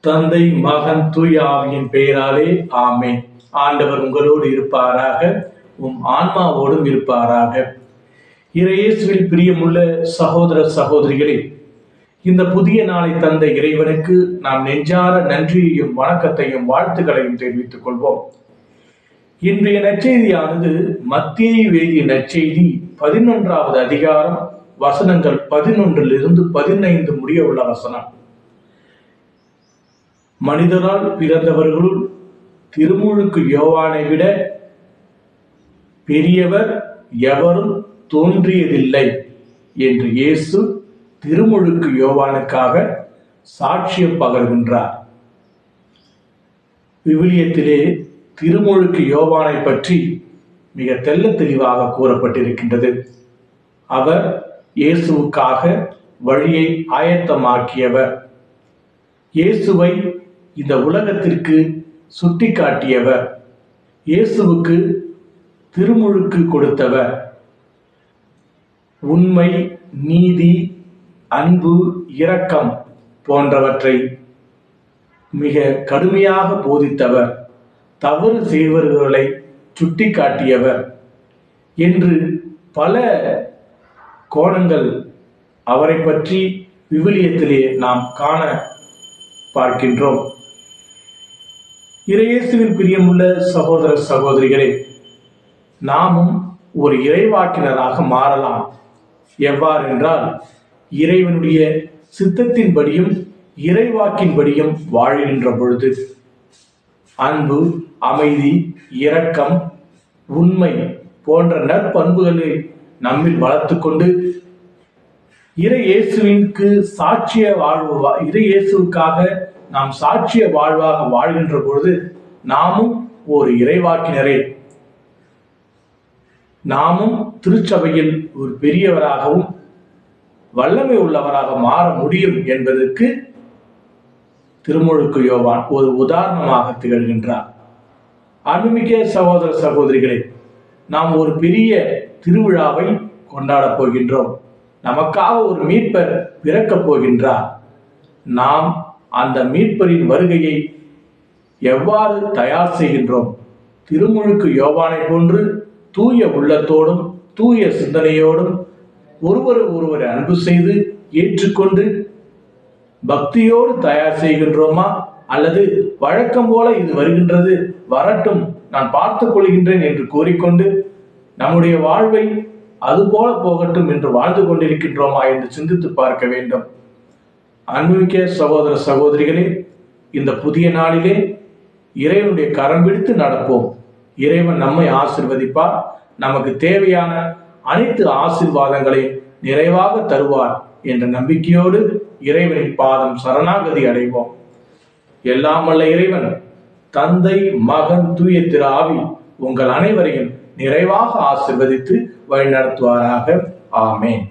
தந்தை, மகன், தூய ஆவியின் பெயராலே ஆமென். ஆண்டவர் உங்களோடு இருப்பாராக, உம் ஆன்மாவோடும் இருப்பாராக. இறையேசுவில் பிரியமுள்ள சகோதர சகோதரிகளே, இந்த புதிய நாளை தந்த இறைவனுக்கு நாம் நெஞ்சார நன்றியையும் வணக்கத்தையும் வாழ்த்துக்களையும் தெரிவித்துக் கொள்வோம். இன்றைய நற்செய்தியானது மத்தேயு எழுதிய நற்செய்தி 11வது அதிகாரம் வசனங்கள் 11 15 முடிய உள்ள வசனம். மனிதரால் பிறந்தவர்களுள் திருமுழுக்கு யோவானை விட பெரியவர் எவரும் தோன்றியதில்லை என்று இயேசு திருமுழுக்கு யோவானுக்காக சாட்சியம் பகர்கின்றார். விவிலியத்திலே திருமுழுக்கு யோவானை பற்றி மிக தெள்ள தெளிவாக கூறப்பட்டிருக்கின்றது. அவர் இயேசுவுக்காக வழியை ஆயத்தமாக்கியவர், இயேசுவை இந்த உலகத்திற்கு சுட்டி காட்டியவர், இயேசுவுக்கு திருமுழுக்கு கொடுத்தவர், உண்மை, நீதி, அன்பு, இரக்கம் போன்றவற்றை மிக கடுமையாக போதித்தவர், தவறு செய்வர்களை சுட்டி காட்டியவர் என்று பல கோணங்கள் அவரை பற்றி விவிலியத்திலே நாம் காண பார்க்கின்றோம். இறையேசுவில் பிரியமுள்ள சகோதர சகோதரிகளே, நாமும் ஒரு இறைவாக்கினராக மாறலாம். எவ்வாறென்றால், இறைவனுடைய சித்தத்தின்படியும் இறைவாக்கின்படியும் வாழ்கின்ற பொழுது அன்பு, அமைதி, இரக்கம், உண்மை போன்ற நற்பண்புகளை நம்மில் வளர்த்து கொண்டு இறையேசுவுக்காக நாம் சாட்சிய வாழ்வாக வாழ்கின்ற பொழுது நாமும் ஒரு இறைவாக்கினரே, நாமும் திருச்சபையில் ஒரு பெரியவராகவும் வல்லமை உள்ளவராக மாற முடியும் என்பதற்கு திருமுழுக்கு யோவான் ஒரு உதாரணமாக திகழ்கின்றார். அன்புமிக்க சகோதர சகோதரிகளே, நாம் ஒரு பெரிய திருவிழாவை கொண்டாடப் போகின்றோம். நமக்காக ஒரு மீட்பர் பிறக்கப் போகின்றார். நாம் அந்த மீட்பரின் வருகையை எவ்வாறு தயார் செய்கின்றோம்? திருமுழுக்கு யோவானை போன்று தூய உள்ளத்தோடும் தூய சிந்தனையோடும் ஒருவர் அன்பு செய்து ஏற்றுக்கொண்டு பக்தியோடு தயார் செய்கின்றோமா? அல்லது வழக்கம் போல இது வருகின்றது, வரட்டும், நான் பார்த்துக் கொள்கின்றேன் என்று கூறிக்கொண்டு நம்முடைய வாழ்வை அதுபோல போகட்டும் என்று வாழ்ந்து கொண்டிருக்கின்றோமா என்று சிந்தித்து பார்க்க வேண்டும். அன்புமிக்க சகோதர சகோதரிகளே, இந்த புதிய நாளிலே இறைவனுடைய கரம் பிடித்து நடப்போம். இறைவன் நம்மை ஆசீர்வதிப்பார். நமக்கு தேவையான அனைத்து ஆசீர்வாதங்களையும் நிறைவாக தருவார் என்ற நம்பிக்கையோடு இறைவனின் பாதம் சரணாகதி அடைவோம். எல்லாம் வல்ல இறைவன் தந்தை, மகன், தூய திரு ஆவி உங்கள் அனைவரையும் நிறைவாக ஆசீர்வதித்து வழிநடத்துவாராக. ஆமென்.